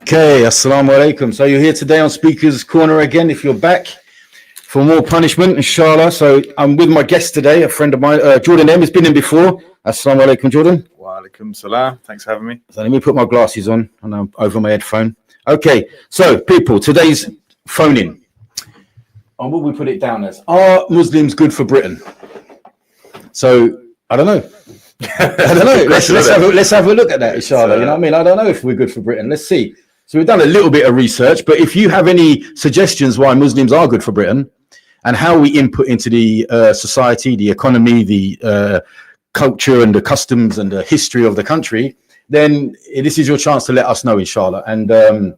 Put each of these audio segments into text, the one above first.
Okay, assalamu alaikum. So you're here today on Speaker's Corner again. If you're back for more punishment, inshallah. So I'm with my guest today, a friend of mine, Jordan M. has been in before. Assalamu alaikum, Jordan. Wa alaikum salam. Thanks for having me. So let me put my glasses on and I'm over my headphone. Okay, so people, today's phone-in. And what we put it down as? Are Muslims good for Britain? So I don't know. I don't know. Let's have a look at that, inshallah. You know what I mean? I don't know if we're good for Britain. Let's see. So we've done a little bit of research, but if you have any suggestions why Muslims are good for Britain and how we input into the society, the economy, the culture and the customs and the history of the country, then this is your chance to let us know, inshallah. And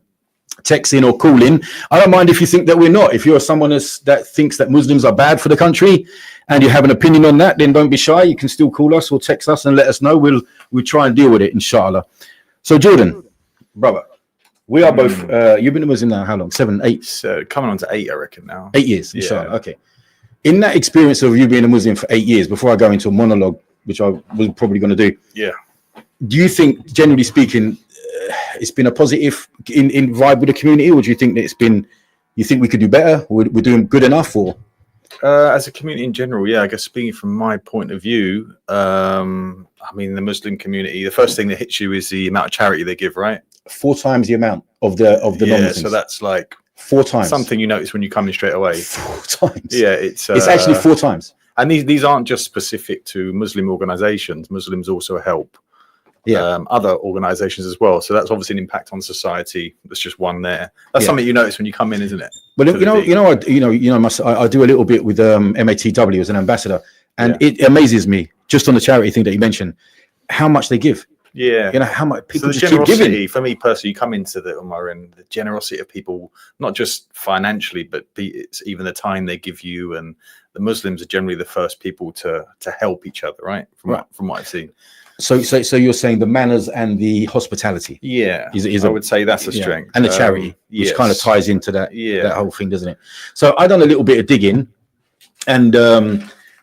text in or call in. I don't mind if you think that we're not. If you're someone that thinks that Muslims are bad for the country and you have an opinion on that, then don't be shy. You can still call us or text us and let us know. We'll try and deal with it, inshallah. So Jordan, brother, we are both, you've been a Muslim now, how long? 7, 8? So coming on to 8, I reckon now. 8 years, inshallah. Yeah. Okay. In that experience of you being a Muslim for 8 years, before I go into a monologue, which I was probably going to do. Yeah. Do you think, generally speaking, it's been a positive in vibe with the community, or do you think that you think we could do better? We're doing good enough, or? As a community in general, yeah, I guess speaking from my point of view, I mean, the Muslim community, the first thing that hits you is the amount of charity they give, right? 4 times the amount of the non-Muslims. So that's like 4 times. Something you notice when you come in straight away. 4 times. Yeah, it's actually 4 times. And these aren't just specific to Muslim organizations. Muslims also help other organizations as well. So that's obviously an impact on society. That's just one there. That's something you notice when you come in, isn't it? Well, I do a little bit with MATW as an ambassador, and it amazes me just on the charity thing that you mentioned, how much they give. Yeah, you know how much people so just keep giving. For me personally, you come into the Ummah and the generosity of people, not just financially, but it's even the time they give you. And the Muslims are generally the first people to help each other, right? From what I've seen. So you're saying the manners and the hospitality, I would say that's a strength, and the charity, which kind of ties into that whole thing, doesn't it? So I've done a little bit of digging, and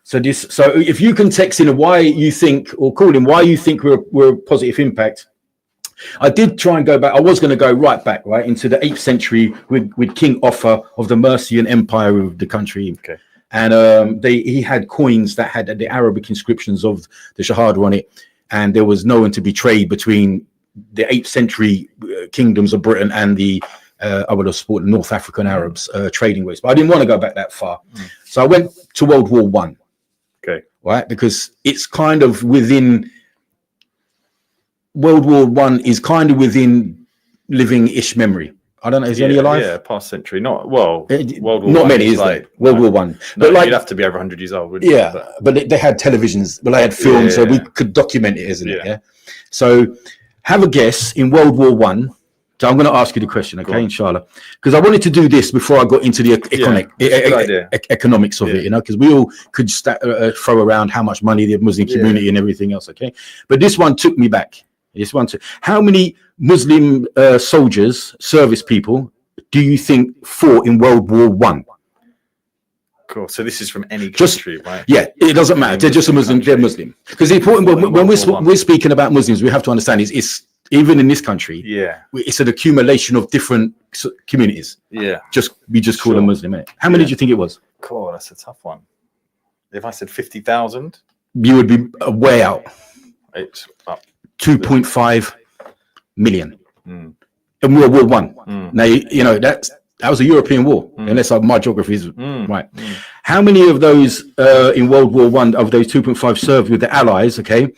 so if you can text in why you think, or call in why you think we're a positive impact. I did try and go back. I was going to go right into the 8th century with King Offa of the Mercian Empire of the country. Okay. And he had coins that had the Arabic inscriptions of the Shahada on it. And there was no one to be trade between the 8th century kingdoms of Britain and the I would have supported North African Arabs trading ways, but I didn't want to go back that far. So I went to World War One. Okay. Right, because it's kind of within World War One is kind of within living-ish memory. I don't know. Is any alive? Yeah, past century. Not World War not One many, is like World War One. No, but you'd have to be over 100 years old, wouldn't you? Yeah, but they had televisions, but they had films, so we could document it, isn't it? Yeah. So have a guess in World War One. So I'm going to ask you the question, okay, inshallah, because I wanted to do this before I got into the economics of it, you know, because we all could throw around how much money the Muslim community and everything else, okay? But this one took me back. How many Muslim soldiers, service people, do you think fought in World War One? Cool. So this is from any country, right? Yeah, it doesn't matter. They're just a Muslim. They're Muslim. Because the important when we're speaking about Muslims, we have to understand it's even in this country. Yeah, it's an accumulation of different communities. Yeah, we just call them Muslim. Innit? How many do you think it was? Cool. That's a tough one. If I said 50,000, you would be way out. It's up 2.5 million in World War One. Now you know that was a European war, unless my geography is right. How many of those in World War One of those 2.5 served with the Allies? Okay,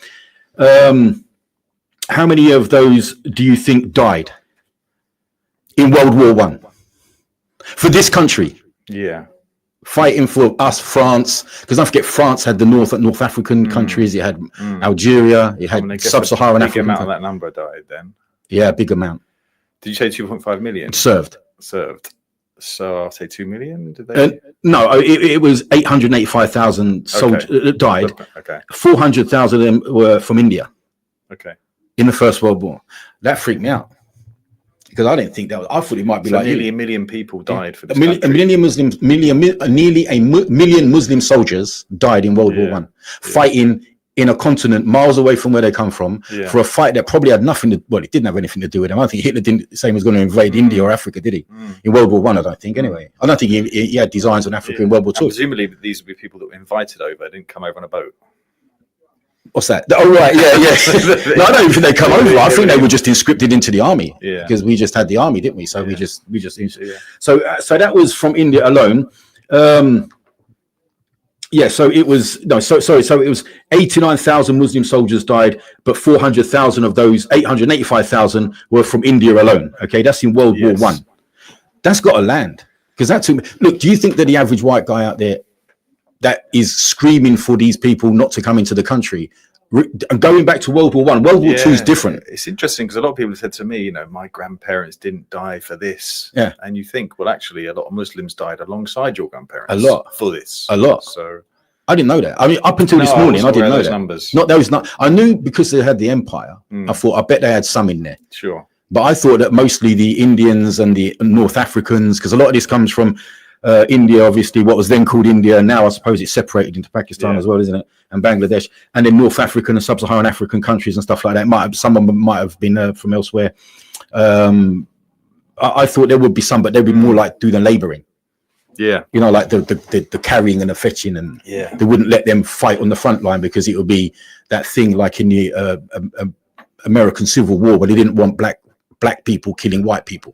how many of those do you think died in World War One for this country? Yeah, fighting for us, France, because don't forget France had the North African countries. It had Algeria. It had sub-Saharan Africa. Big amount of that number died then. Yeah, big amount. Did you say 2.5 million? Served. So I'll say 2 million. Did they? No, it was 885,000 soldiers died. Okay. 400,000 of them were from India. Okay. In the First World War, that freaked me out because I didn't think that was. I thought it might be like nearly 1 million people died for this. Nearly a million Muslim soldiers died in World War One, fighting in a continent miles away from where they come from for a fight that probably had nothing to, well, it didn't have anything to do with them. I don't think Hitler didn't say he was going to invade India or Africa, did he? In World War One, I don't think, anyway. I don't think he had designs on Africa in World War Two. Presumably these would be people that were invited over, didn't come over on a boat. What's that? Oh, right, yeah. No, I don't even think they come over. I think they were just inscripted into the army because we just had the army, didn't we? So we just. So that was from India alone. So it was So it was 89,000 Muslim soldiers died, but 400,000 of those, 885,000 were from India alone. Okay, that's in World War One. That's got to land because that's look. Do you think that the average white guy out there that is screaming for these people not to come into the country, going back to World War One, World War Two is different? It's interesting because a lot of people have said to me, my grandparents didn't die for this. Yeah. And you think, well, actually, a lot of Muslims died alongside your grandparents. A lot. For this. A lot. So I didn't know that. I mean, up until this morning, I didn't know that. Numbers. Not those. I knew because they had the empire. I thought, I bet they had some in there. Sure. But I thought that mostly the Indians and the North Africans, because a lot of this comes from India, obviously, what was then called India. Now I suppose it's separated into Pakistan as well, isn't it? And Bangladesh, and then North African and Sub-Saharan African countries and stuff like that. Some of them might have been from elsewhere. I thought there would be some, but they'd be more like do the labouring. Yeah, like the carrying and the fetching, and they wouldn't let them fight on the front line because it would be that thing like in the American Civil War, where they didn't want black people killing white people.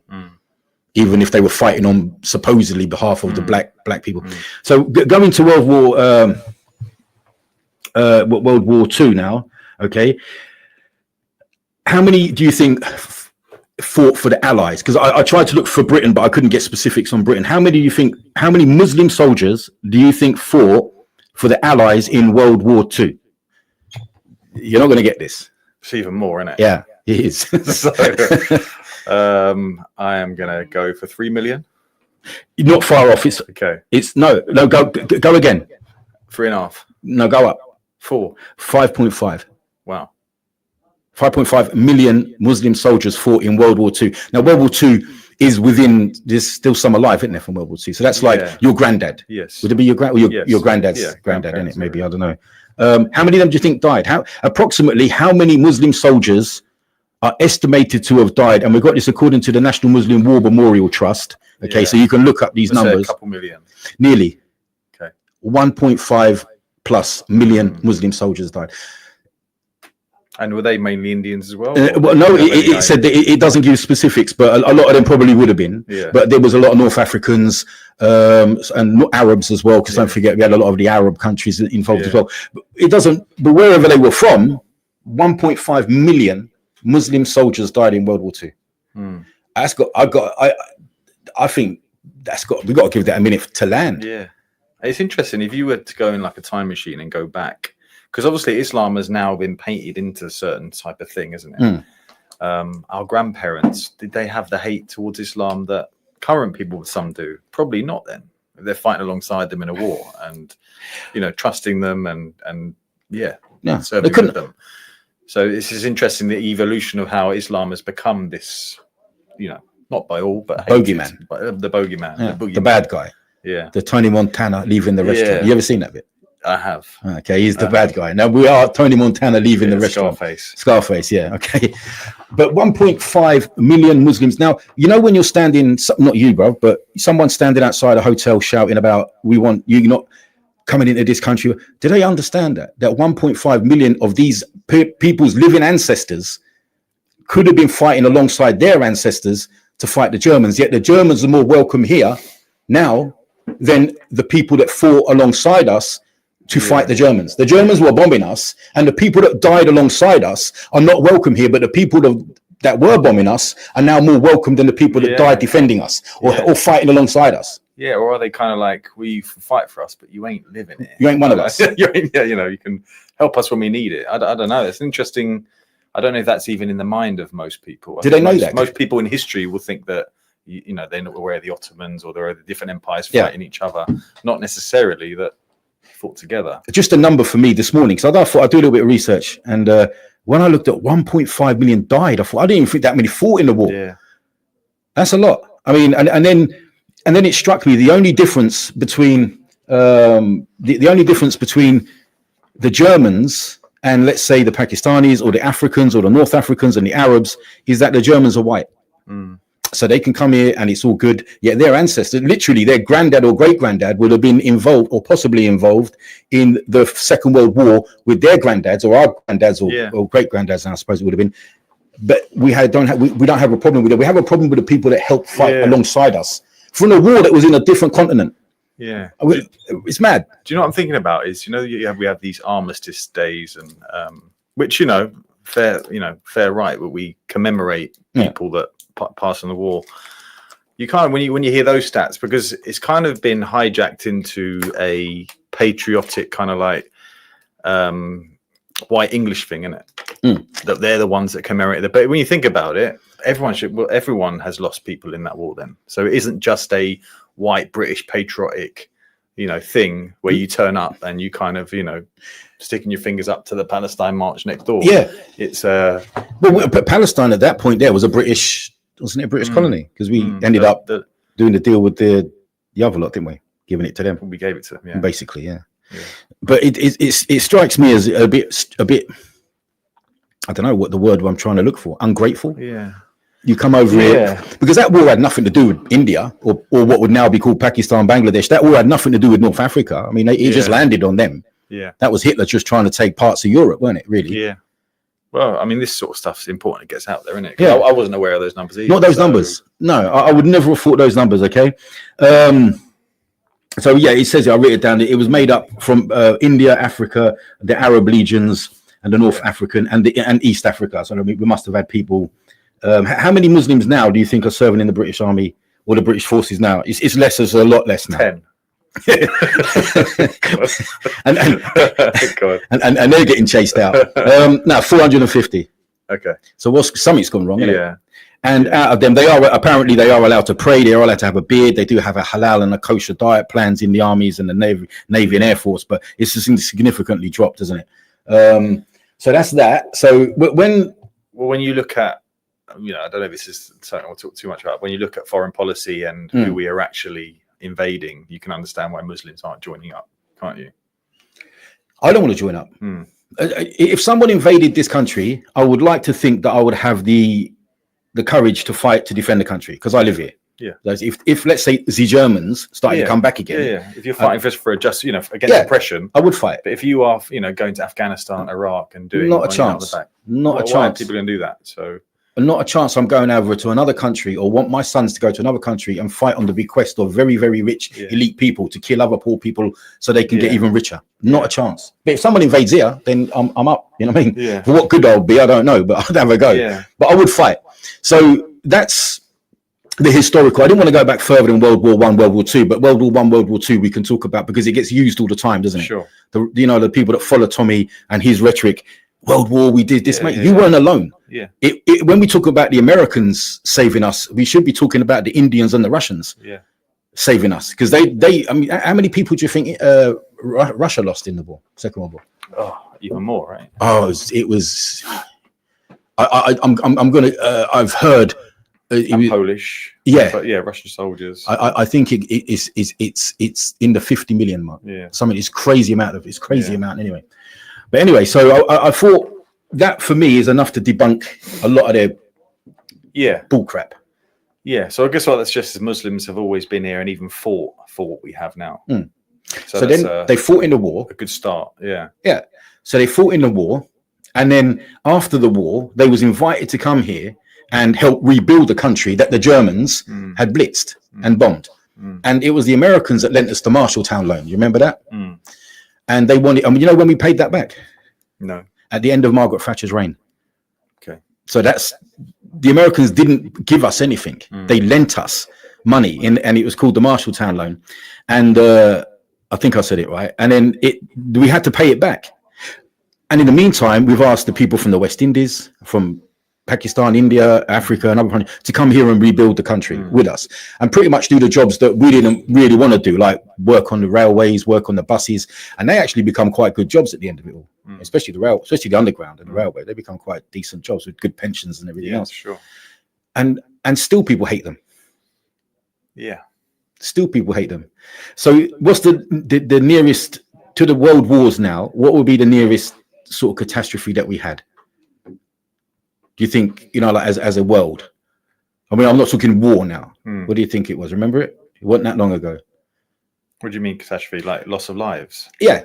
Even if they were fighting on supposedly behalf of the black people. So going to World War II now, okay. How many do you think fought for the Allies? Because I tried to look for Britain, but I couldn't get specifics on Britain. How many Muslim soldiers do you think fought for the Allies in World War II? You're not going to get this. It's even more, isn't it? Yeah, it is. So, I am gonna go for 3 million. You're not far off. It's no. Go again. 3.5. No, go up. 4. 5.5. Wow. 5.5 million Muslim soldiers fought in World War II. Now, World War II is within. There's still some alive, isn't there, from World War II? So that's like your granddad. Yes. Would it be your granddad's granddad? Isn't it? Maybe, I don't know. How many of them do you think died? Approximately how many Muslim soldiers are estimated to have died? And we've got this according to the National Muslim War Memorial Trust. Okay, so you can look up these numbers. A couple million. Nearly. Okay. 1.5 plus million Muslim soldiers died. And were they mainly Indians as well? Well, no, it said that it doesn't give specifics, but a lot of them probably would have been. Yeah. But there was a lot of North Africans and Arabs as well, because don't forget we had a lot of the Arab countries involved as well. But it doesn't. But wherever they were from, 1.5 million Muslim soldiers died in World War II. I think we got to give that a minute to land. Yeah, it's interesting if you were to go in like a time machine and go back. Because obviously Islam has now been painted into a certain type of thing, isn't it? Our grandparents, did they have the hate towards Islam that current people, some do? Probably not then. They're fighting alongside them in a war and, trusting them and serving with them. So this is interesting, the evolution of how Islam has become this, not by all, but bogeyman. The bogeyman. Yeah. The bad guy. Yeah. The Tony Montana leaving the restaurant. You ever seen that bit? I have. Okay, he's the bad guy. Now we are Tony Montana leaving the restaurant. Scarface, yeah. Okay. But 1.5 million Muslims. Now, when you're standing, not you, bro, but someone standing outside a hotel shouting about, we want you not coming into this country. Do they understand that 1.5 million of these people's living ancestors could have been fighting alongside their ancestors to fight the Germans, yet the Germans are more welcome here now than the people that fought alongside us to fight the Germans. The Germans were bombing us, and the people that died alongside us are not welcome here, but the people that were bombing us are now more welcome than the people that died defending us or fighting alongside us. Yeah, or are they kind of like, we fight for us, but you ain't living here. You ain't one of us. You can help us when we need it. I don't know. It's interesting. I don't know if that's even in the mind of most people. Do they know that? Most people in history will think that, they're not aware of the Ottomans or there are the different empires fighting each other. Not necessarily that fought together. Just a number for me this morning, because I thought I'd do a little bit of research. And when I looked at 1.5 million died, I thought, I didn't even think that many fought in the war. Yeah. That's a lot. I mean, and then it struck me, the only difference between the Germans and let's say the Pakistanis or the Africans or the North Africans and the Arabs, is that the Germans are white. So they can come here and it's all good. Yet their ancestors, literally their granddad or great granddad, would have been involved or possibly involved in the Second World War with their granddads or our granddads or great granddads, I suppose it would have been. But we don't have a problem with it. We have a problem with the people that helped fight alongside us from a war that was in a different continent. Yeah, it's mad. Do you know what I'm thinking about? Is we have these armistice days, and which fair right, but we commemorate people that pass in the war. You kind of when you hear those stats, because it's kind of been hijacked into a patriotic kind of like white English thing, isn't it? That they're the ones that commemorate it. But when you think about it, everyone has lost people in that war then. So it isn't just a white British patriotic thing where you turn up and you kind of sticking your fingers up to the Palestine march next door. It's but Palestine at that point there was wasn't it a British colony, because we ended up doing the deal with the other lot, didn't we? Giving it to them. We gave it to them, basically. But it strikes me as a bit I don't know what the word I'm trying to look for, ungrateful. You come over here because that war had nothing to do with India or what would now be called Pakistan, Bangladesh. That war had nothing to do with North Africa. I mean, it just landed on them. That was Hitler just trying to take parts of Europe, weren't it? Really? Well, I mean, this sort of stuff's important. It gets out there, isn't it? I wasn't aware of those numbers either. Not those numbers. No, I would never have thought those numbers. Okay. So it says I wrote it down. It was made up from India, Africa, the Arab legions, and the North African and East Africa. So we must have had people. How many Muslims now do you think are serving in the British Army or the British forces now? It's less. It's a lot less now. 10. and they're getting chased out. Now 450. Okay. So something's gone wrong, isn't it? And out of them, they are allowed to pray. They are allowed to have a beard. They do have a halal and a kosher diet plans in the armies and the Navy and Air Force, but it's just significantly dropped, isn't it? So that's that. So when you look at, I don't know if this is something I'll talk too much about. When you look at foreign policy and who we are actually invading, you can understand why Muslims aren't joining up, can't you? I don't want to join up. If someone invaded this country, I would like to think that I would have the courage to fight to defend the country because I live here. If let's say the Germans started to come back again, if you're fighting for against oppression, I would fight. But if you are going to Afghanistan, Iraq, and doing not a chance, not a chance. People can do that. So not a chance. I'm going over to another country or want my sons to go to another country and fight on the bequest of very, very rich elite people to kill other poor people so they can get even richer. Not a chance. But if someone invades here, then I'm up. You know what I mean? For what good I'll be, I don't know, but I'd have a go. But I would fight. So that's the historical. I didn't want to go back further than World War One, World War Two, but World War One, World War Two, we can talk about because it gets used all the time, doesn't it? Sure. The people that follow Tommy and his rhetoric. World War, we did this, mate. You weren't alone. When we talk about the Americans saving us, we should be talking about the Indians and the Russians saving us because they. I mean, how many people do you think Russia lost in the war, Second World War? Oh, even more, right? Oh, it was. I'm gonna. I've heard. Polish, but Russian soldiers. I think it's in the 50 million mark. Something is crazy amount of. It's crazy amount anyway. But anyway, so I thought that for me is enough to debunk a lot of their bull crap. Yeah, so I guess what that's just as Muslims have always been here and even fought for what we have now. So then they fought in the war. A good start, yeah. So they fought in the war, and then after the war, they was invited to come here and help rebuild the country that the Germans had blitzed and bombed. And it was the Americans that lent us the Marshalltown loan. You remember that? And they wanted, when we paid that back? No. At the end of Margaret Thatcher's reign. Okay. So the Americans didn't give us anything. They lent us money and it was called the Marshalltown loan. And I think I said it right. And then we had to pay it back. And in the meantime, we've asked the people from the West Indies, from Pakistan, India, Africa, and other countries to come here and rebuild the country with us and pretty much do the jobs that we didn't really want to do, like work on the railways, work on the buses. And they actually become quite good jobs at the end of it all, especially the underground and the railway. They become quite decent jobs with good pensions and everything else. Sure. And still people hate them. Yeah. Still people hate them. So what's the nearest to the world wars now? What would be the nearest sort of catastrophe that we had? Do you think, like as a world? I mean, I'm not talking war now. What do you think it was? Remember it? It wasn't that long ago. What do you mean catastrophe? Like loss of lives? Yeah.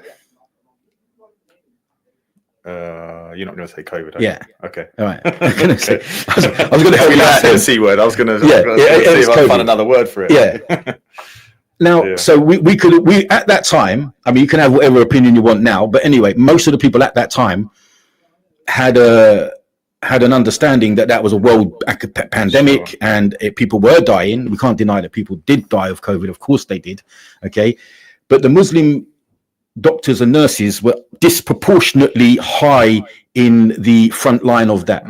You're not going to say COVID, are Yeah. you? Okay. All right. I was going to help you out. The C word. I was going to Yeah. see if I can find another word for it. Yeah. Now, so we could at that time, I mean, you can have whatever opinion you want now, but anyway, most of the people at that time had an understanding that was a world pandemic, and people were dying. We can't deny that people did die of COVID. Of course they did. Okay. But the Muslim doctors and nurses were disproportionately high in the front line of that.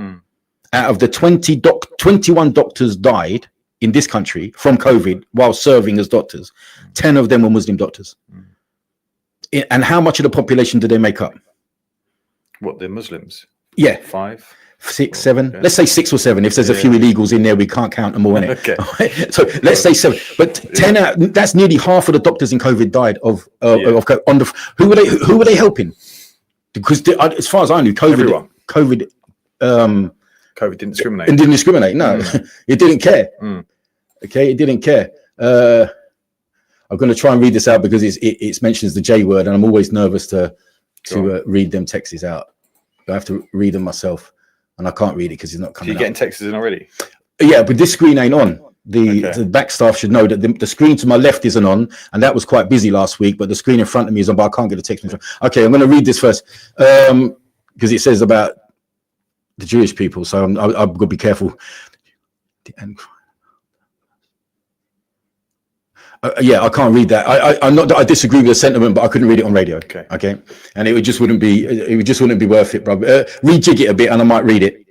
Out of the 21 doctors died in this country from COVID while serving as doctors. 10 of them were Muslim doctors. And how much of the population did they make up? What, the Muslims? Yeah. 5? 6, 7. Let's say 6 or 7. If there's a few illegals in there, we can't count them all in it. Okay. So let's say 7. But 10 out, that's nearly half of the doctors in COVID died of COVID. Who were they helping? Because as far as I knew, COVID didn't discriminate. It didn't discriminate. No, it didn't care. Okay, it didn't care. I'm going to try and read this out because it mentions the J word, and I'm always nervous to read them texts out. I have to read them myself, and I can't read it because it's not coming. So you're getting texts in already? Yeah, but this screen ain't on. The back staff should know that the screen to my left isn't on, and that was quite busy last week. But the screen in front of me is on, but I can't get a text. Okay, I'm going to read this first because it says about the Jewish people, so I'm going to be careful. Yeah, I can't read that. I'm not that I disagree with the sentiment, but I couldn't read it on radio. Okay, and it just wouldn't be worth it, bro. Rejig it a bit, and I might read it.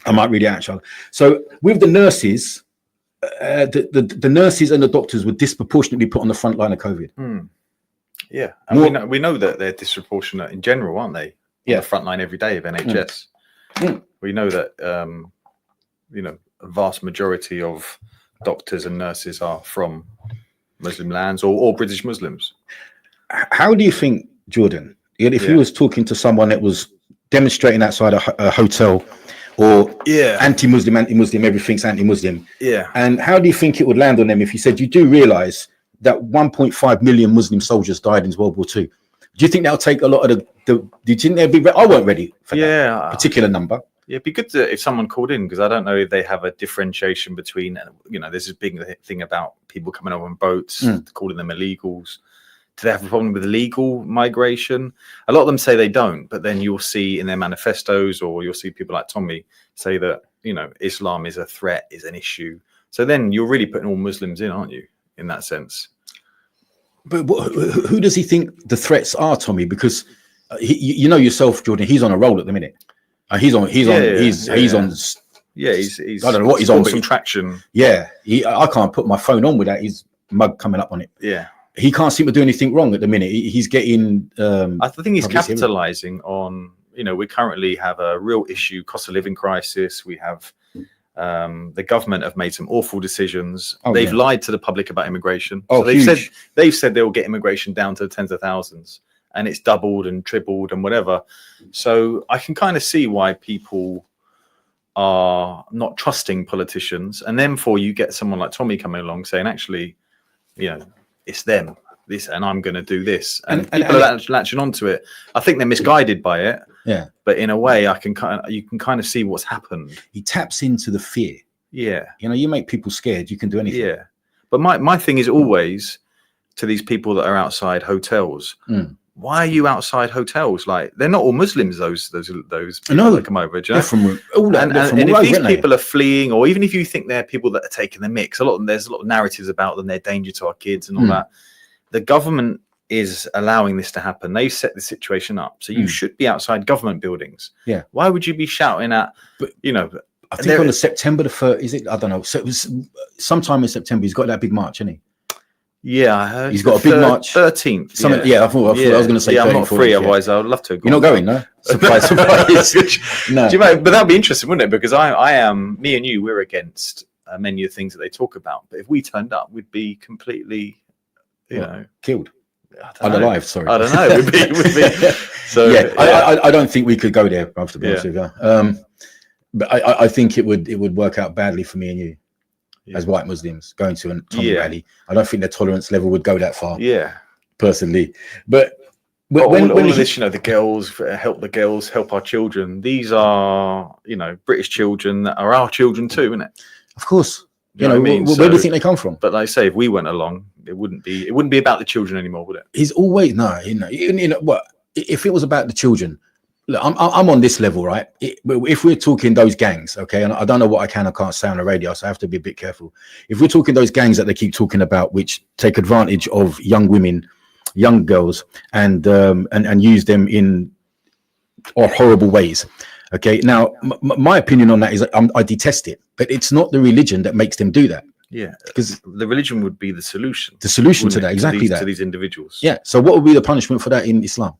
Actually. So with the nurses, the nurses and the doctors were disproportionately put on the front line of COVID. Yeah, and we know that they're disproportionate in general, aren't they? On the front line every day of NHS. We know that a vast majority of doctors and nurses are from Muslim lands or British Muslims. How do you think, Jordan, if you was talking to someone that was demonstrating outside a hotel, or anti-Muslim, everything's anti-Muslim, and how do you think it would land on them if you said, you do realize that 1.5 million Muslim soldiers died in World War II? Do you think that'll take a lot of do you think they'll be I weren't ready for that particular number. Yeah, it'd be good if someone called in, because I don't know if they have a differentiation between, there's this big thing about people coming over on boats, calling them illegals. Do they have a problem with illegal migration? A lot of them say they don't, but then you'll see in their manifestos, or you'll see people like Tommy say that, Islam is a threat, is an issue. So then you're really putting all Muslims in, aren't you, in that sense? But who does he think the threats are, Tommy? Because you know yourself, Jordan, he's on a roll at the minute. He's on. I don't know what he's on. Some traction. Yeah, I can't put my phone on without his mug coming up on it. Yeah, he can't seem to do anything wrong at the minute. He's getting. I think he's capitalizing on. We currently have a real issue, cost of living crisis. We have the government have made some awful decisions. They've lied to the public about immigration. So they've said they'll get immigration down to tens of thousands. And it's doubled and tripled and whatever. So I can kind of see why people are not trusting politicians. And then you get someone like Tommy coming along saying, actually, it's them, and I'm going to do this. And people are latching onto it. I think they're misguided by it. Yeah. But in a way, you can kind of see what's happened. He taps into the fear. Yeah. You make people scared. You can do anything. Yeah. But my thing is always to these people that are outside hotels. Why are you outside hotels? Like, they're not all Muslims. Those people that come over. They're from all over. And if these people are fleeing, or even if you think they're people that are taking the mix, there's a lot of narratives about them. They're danger to our kids and all that. The government is allowing this to happen. They've set the situation up, so you should be outside government buildings. Yeah. Why would you be shouting at? I think on the September the 3rd, is it? I don't know. So it was sometime in September. He's got that big march, hasn't he? Yeah, I heard he's got a big march. 13th. I thought I was going to say. Yeah, I'm not free. Otherwise, I would love to. You're not going, no? Surprise! No. But that'd be interesting, wouldn't it? Because I am. Me and you, we're against many of the things that they talk about. But if we turned up, we'd be completely, killed. Are alive? Sorry, I don't know. It would be. So yeah, I don't think we could go there. I have to be honest with you. But I think it would work out badly for me and you as white Muslims going to a Tommy rally. I don't think the tolerance level would go that far. Yeah, personally, but when all of this, the girls help our children. These are British children that are our children too, isn't it? Of course. You know what I mean? Where do you think they come from? But like I say, if we went along, it wouldn't be about the children anymore, would it? He's always what if it was about the children? Look, I'm on this level, right? If we're talking those gangs, okay, and I don't know what I can or can't say on the radio, so I have to be a bit careful. If we're talking those gangs that they keep talking about, which take advantage of young women, young girls, and use them in horrible ways. Okay, now my opinion on that is I detest it, but it's not the religion that makes them do that. Yeah, because the religion would be the solution. The solution to that, exactly to these individuals. Yeah. So what would be the punishment for that in Islam?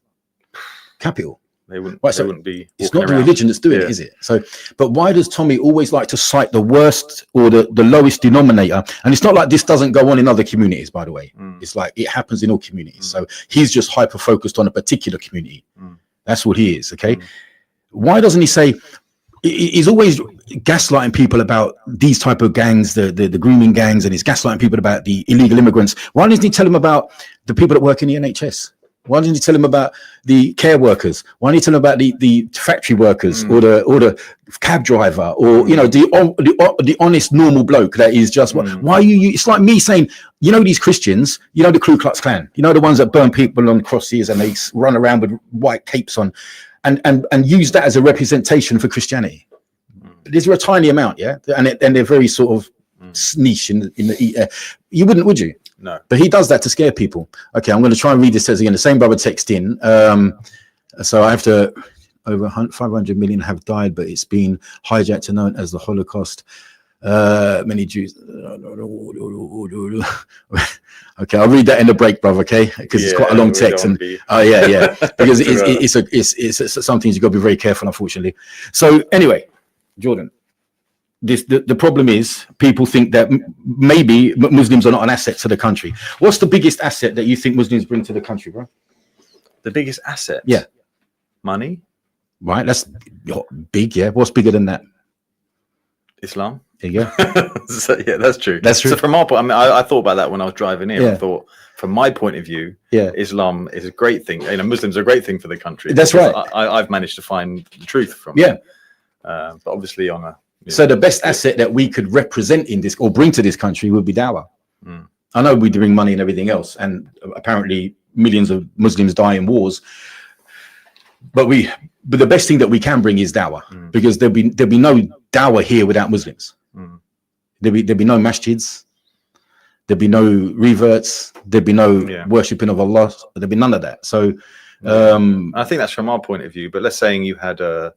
Capital. They wouldn't. Right, they wouldn't be. It's not the religion that's doing it, is it? So, but why does Tommy always like to cite the worst or the lowest denominator? And it's not like this doesn't go on in other communities, by the way. It's like it happens in all communities. So he's just hyper focused on a particular community. That's what he is. Okay. Why doesn't he say? He's always gaslighting people about these type of gangs, the grooming gangs, and he's gaslighting people about the illegal immigrants. Why doesn't he tell them about the people that work in the NHS? Why didn't you tell him about the care workers? Why didn't you tell him about the factory workers or the cab driver or the honest normal bloke that is just why are you? It's like me saying, these Christians, the Ku Klux Klan, the ones that burn people on crosses and they run around with white capes on, and use that as a representation for Christianity. These are a tiny amount, yeah, and they're very sort of niche in the you wouldn't, would you? No, but he does that to scare people. Okay, I'm going to try and read this again. The same brother text in. So I have to. Over 500 million have died, but it's been hijacked and known as the Holocaust. Many Jews. Okay, I'll read that in the break, brother. Okay, because it's quite a long text, and because it's some things you got to be very careful, unfortunately. So anyway, Jordan. The problem is people think that maybe Muslims are not an asset to the country. What's the biggest asset that you think Muslims bring to the country, bro? The biggest asset? Yeah. Money? Right, that's big, yeah. What's bigger than that? Islam. There you go. So, yeah, that's true. That's true. So from our point, I thought about that when I was driving here. I thought, from my point of view, Islam is a great thing. Muslims are a great thing for the country. That's right. I've managed to find the truth from it. But obviously on a... So the best asset that we could represent in this or bring to this country would be dawah. I know we bring money and everything else, and apparently millions of Muslims die in wars. But the best thing that we can bring is dawah, because there'll be no dawah here without Muslims. There'll be no masjids, there'll be no reverts, there'll be no worshipping of Allah, there'll be none of that. So I think that's from our point of view. But let's say you had a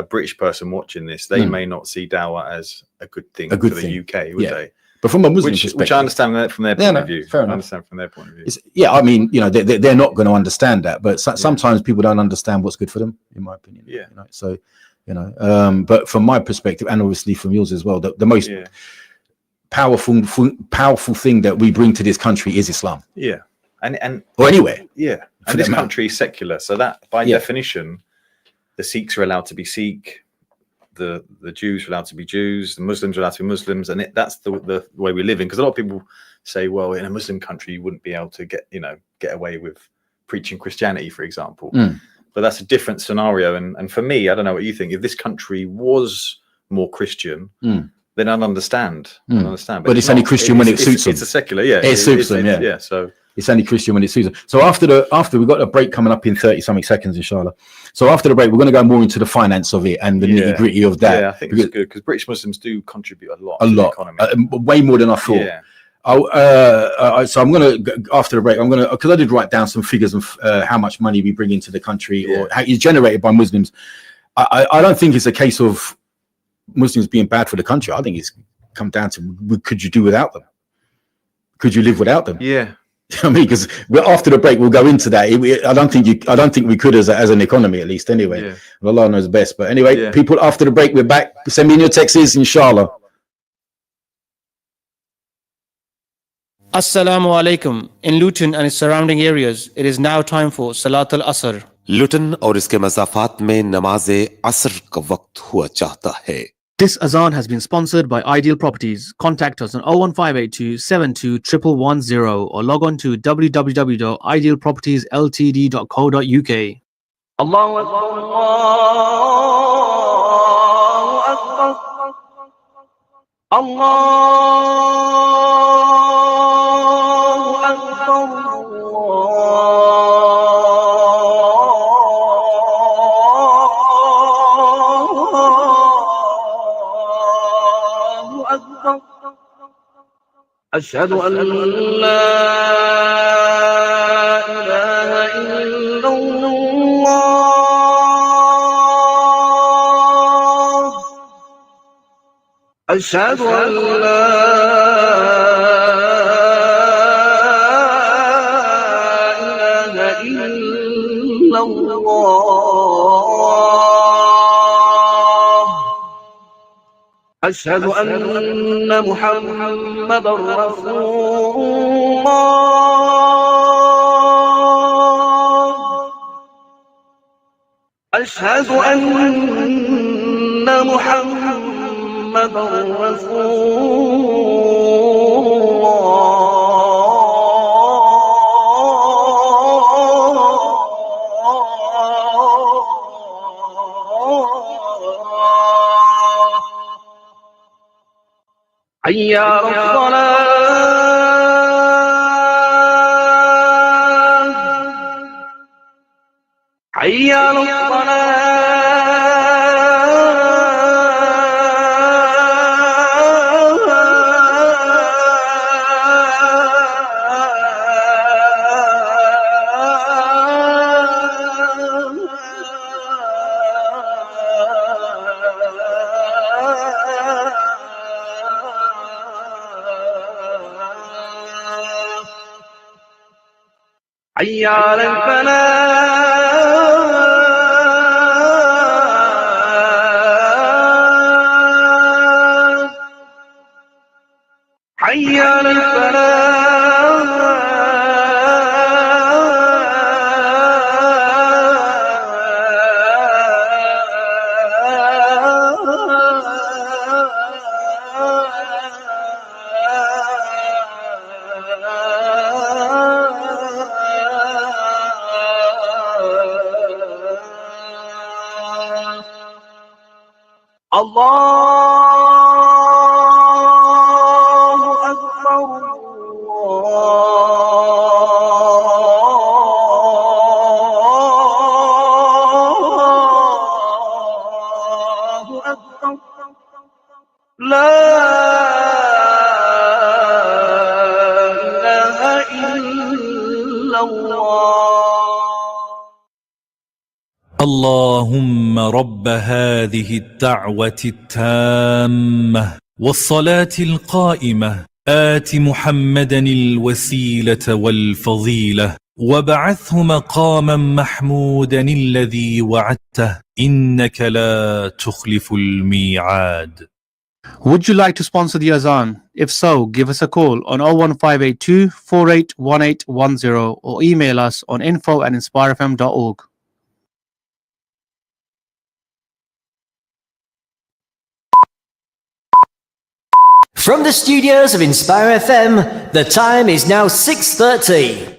British person watching this, they may not see dawah as a good thing for the UK, would they? But from a Muslim perspective, which I understand that from their point of view. Fair enough. I understand from their point of view. I mean, they're not going to understand that, but sometimes people don't understand what's good for them, in my opinion. Yeah. So, but from my perspective, and obviously from yours as well, the most powerful thing that we bring to this country is Islam. Yeah. And or anywhere. Yeah. And this country is secular, so that by definition, the Sikhs are allowed to be Sikh. The Jews are allowed to be Jews, the Muslims are allowed to be Muslims, and that's the way we live in. Because a lot of people say, well, in a Muslim country, you wouldn't be able to get away with preaching Christianity, for example. But that's a different scenario. And for me, I don't know what you think. If this country was more Christian, then I'd understand. But it's only Christian when it suits them. It's a secular, it suits them, yeah. So it's only Christian when it suits them. So after we've got a break coming up in 30-something seconds, inshallah. So after the break, we're going to go more into the finance of it and the nitty-gritty of that. Yeah, I think it's good because British Muslims do contribute a lot to the economy. Way more than I thought. Yeah. So I'm going to, after the break, because I did write down some figures of how much money we bring into the country or how it's generated by Muslims. I don't think it's a case of Muslims being bad for the country. I think it's come down to, could you do without them? Could you live without them? Yeah. I mean, because after the break, we'll go into that. I don't think we could as an economy, at least anyway. Yeah. Well, Allah knows best. But anyway, people, after the break, we're back. Send me in your texts, inshallah. Assalamu alaikum. In Luton and its surrounding areas, it is now time for Salat al-Asr. लुटन और इसके मज़ाफ़ात में नमाज असर का वक्त हुआ चाहता है. This azan has been sponsored by Ideal Properties. Contact us on 01582 72 1110 or log on to www.idealpropertiesltd.co.uk. Allahu Akbar, Allahu Akbar, Allahu Akbar. Ashhadu an la ilaha illallah. أشهد أن لا إله إلا الله. أشهد أن محمدا رسول الله. أشهد أن محمد رسول الله. حي على الصلاة، حي على الصلاة. حي على الفلاح، حي على الله أكبر، الله أكبر. لا إله إلا الله. اللهم رب هذه الدعوة التامة والصلاة القائمة آت محمدا الوسيلة والفضيلة وابعثه مقاما محمودا الذي وعدته إنك لا تخلف الميعاد. Would you like to sponsor the azan? If so, give us a call on 01582 481810 or email us on info@inspirefm.org. From the studios of Inspire FM, the time is now 6:30.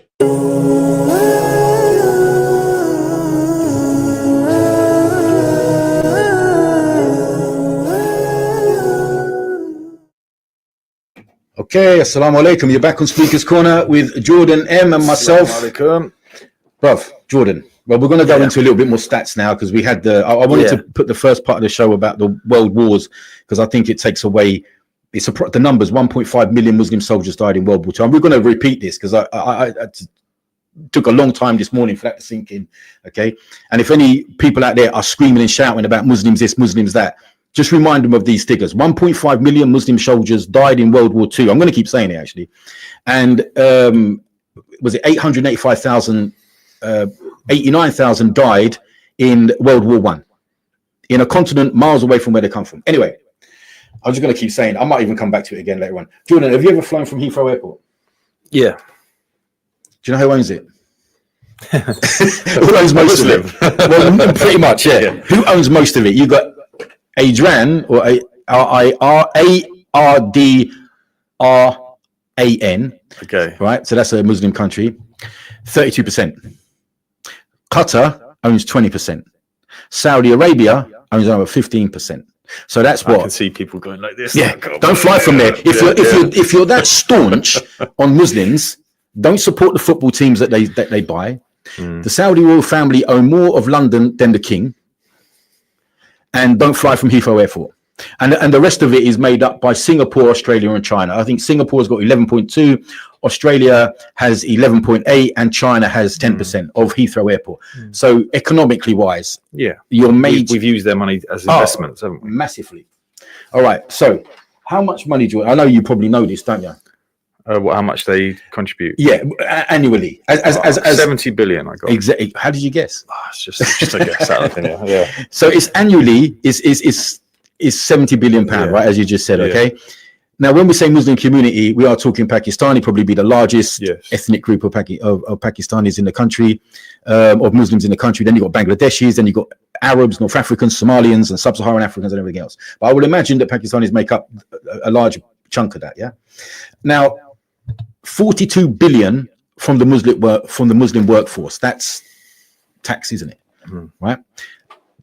Okay, assalamu alaikum. You're back on Speaker's Corner with Jordan M and myself. Assalamu alaikum. Bruv, Jordan. Well, we're going to go into a little bit more stats now because we had I wanted to put the first part of the show about the world wars because I think it takes away the numbers. 1.5 million Muslim soldiers died in World War II. And we're going to repeat this because I took a long time this morning for that to sink in. Okay. And if any people out there are screaming and shouting about Muslims this, Muslims that, just remind them of these figures. 1.5 million Muslim soldiers died in World War II. I'm going to keep saying it actually. And was it 885,000, 89,000 died in World War I in a continent miles away from where they come from. Anyway, I'm just going to keep saying, I might even come back to it again later on. Jordan, have you ever flown from Heathrow Airport? Yeah. Do you know who owns it? Who owns most of it? Well, pretty much, yeah. Who owns most of it? You got Adran or ARDRAN. Okay. Right. So that's a Muslim country. 32%. Qatar owns 20%. Saudi Arabia owns over 15%. So that's what I can see people going like this. Yeah, Oh, God, don't fly from there. If you're that staunch on Muslims, don't support the football teams that they buy. The Saudi royal family own more of London than the king, and don't fly from Heathrow Airport. And the rest of it is made up by Singapore, Australia, and China. I think Singapore's got 11.2, Australia has 11.8, and China has 10% of Heathrow Airport. So economically wise, you're made. We've used their money as investments, haven't we? Massively. All right. So how much money do you? I know you probably know this, don't you? How much they contribute? Yeah, annually. As 70 billion. I got exactly. How did you guess? It's just a guess out of thin air. Yeah. So it's annually is 70 billion pound, right? As you just said. Okay. Now, when we say Muslim community, we are talking Pakistani, probably be the largest ethnic group of Pakistanis in the country, of Muslims in the country. Then you got Bangladeshis, then you got Arabs, North Africans, Somalians, and Sub-Saharan Africans, and everything else. But I would imagine that Pakistanis make up a large chunk of that. Yeah. Now, 42 billion from the Muslim workforce. That's tax, isn't it? Right.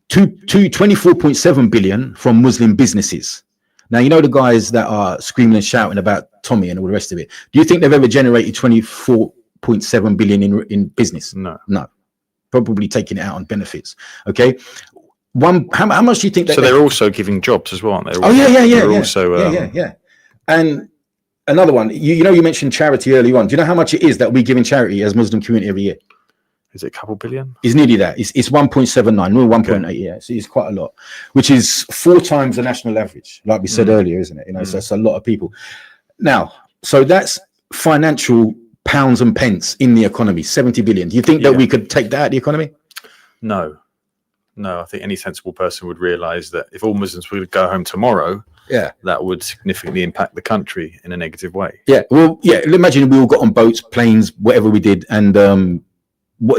24.7 billion from Muslim businesses. Now, you know the guys that are screaming and shouting about Tommy and all the rest of it. Do you think they've ever generated 24.7 billion in business? No. Probably taking it out on benefits. Okay. How much do you think that? So they're also giving jobs as well, aren't they? Yeah. And another one, you know, you mentioned charity early on. Do you know how much it is that we give in charity as Muslim community every year? Is it a couple billion? It's nearly that. It's 1.79, no, 1.8. Yeah, so it's quite a lot, which is 4 times the national average, like we said earlier, isn't it? You know, so that's a lot of people. Now, so that's financial pounds and pence in the economy, 70 billion. Do you think that we could take that out of the economy? No. I think any sensible person would realise that if all Muslims would go home tomorrow, that would significantly impact the country in a negative way. Yeah, well, imagine we all got on boats, planes, whatever we did, and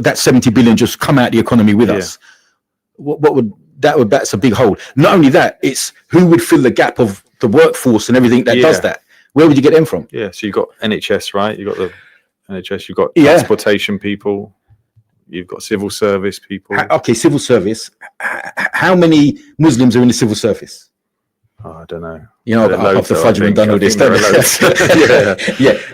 that 70 billion just come out the economy with us. That's a big hole. Not only that, it's who would fill the gap of the workforce and everything that does that. Where would you get them from? Yeah, so you've got NHS, right? You've got the NHS, you've got transportation people, you've got civil service people. Okay, civil service. How many Muslims are in the civil service? Oh, I don't know. You know, off the fudge and done all this.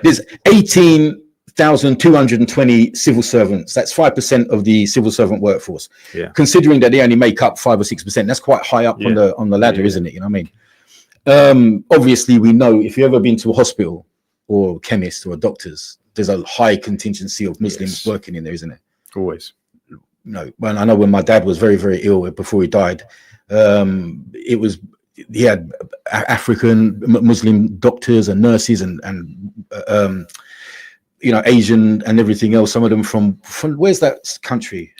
There's 18,220 civil servants. That's 5% of the civil servant workforce. Yeah. Considering that they only make up 5 or 6%, that's quite high up on the ladder, isn't it? You know what I mean? Obviously, we know if you've ever been to a hospital or a chemist or a doctor's, there's a high contingency of Muslims working in there, isn't it? Always. No, well, I know when my dad was very, very ill before he died, he had African Muslim doctors and nurses and you know, Asian and everything else. Some of them from where's that country?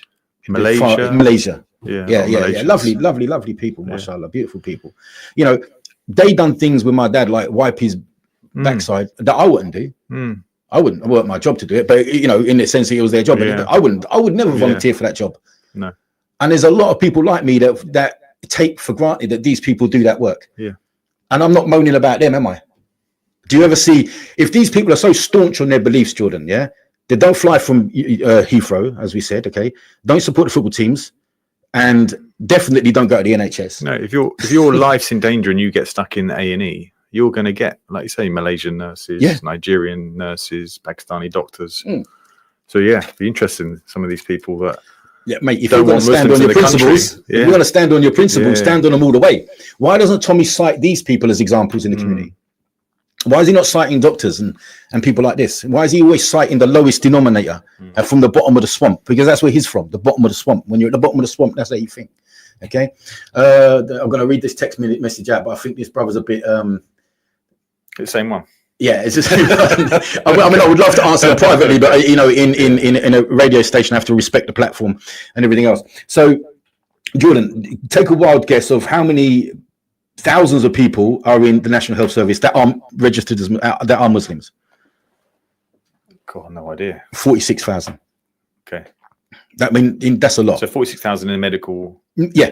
Malaysia. Yeah. Lovely people. Mashallah, beautiful people. You know, they done things with my dad like wipe his backside that I wouldn't do. I wouldn't work my job to do it, but you know, in the sense that it was their job. I would never volunteer for that job. No. And there's a lot of people like me that take for granted that these people do that work. Yeah. And I'm not moaning about them, am I? Do you ever see if these people are so staunch on their beliefs, Jordan? Yeah, they don't fly from Heathrow, as we said. Okay, don't support the football teams, and definitely don't go to the NHS. No, if your life's in danger and you get stuck in A&E, you're going to get, like you say, Malaysian nurses, Nigerian nurses, Pakistani doctors. So be interested in some of these people that. Yeah, mate, if you're going to stand on your principles, if you're going to stand on your principles, stand on them all the way. Why doesn't Tommy cite these people as examples in the community? Why is he not citing doctors and people like this? Why is he always citing the lowest denominator from the bottom of the swamp? Because that's where he's from, the bottom of the swamp. When you're at the bottom of the swamp, that's how you think. Okay? I'm going to read this text message out, but I think this brother's a bit... the same one. Yeah, it's just, I mean, I would love to answer them privately, but you know, in a radio station, I have to respect the platform and everything else. So, Jordan, take a wild guess of how many thousands of people are in the National Health Service that are registered as that are Muslims. God, no idea. 46,000. Okay. That that's a lot. So 46,000 in medical. Yeah,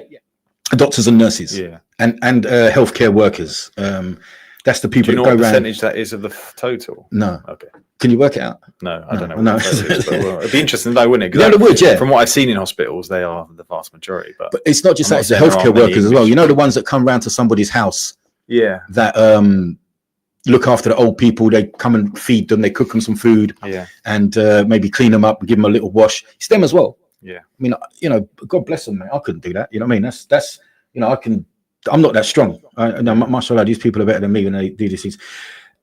doctors and nurses. Yeah. And healthcare workers. That's the people Do you know that go what around. percentage that is of the total? No. Okay. Can you work it out? No, I don't know. No. What the total is, but, well, it'd be interesting though, wouldn't it? Yeah, it would, yeah. From what I've seen in hospitals, they are the vast majority. But it's not just I'm that; not it's the saying there healthcare aren't many workers as well. English- You know, the ones that come round to somebody's house yeah, that look after the old people. They come and feed them. They cook them some food. yeah, And maybe clean them up and give them a little wash. It's them as well. yeah. I mean, you know, God bless them, man. I couldn't do that. You know what I mean? That's you know, I'm not that strong. No, mashallah, these people are better than me when they do these things.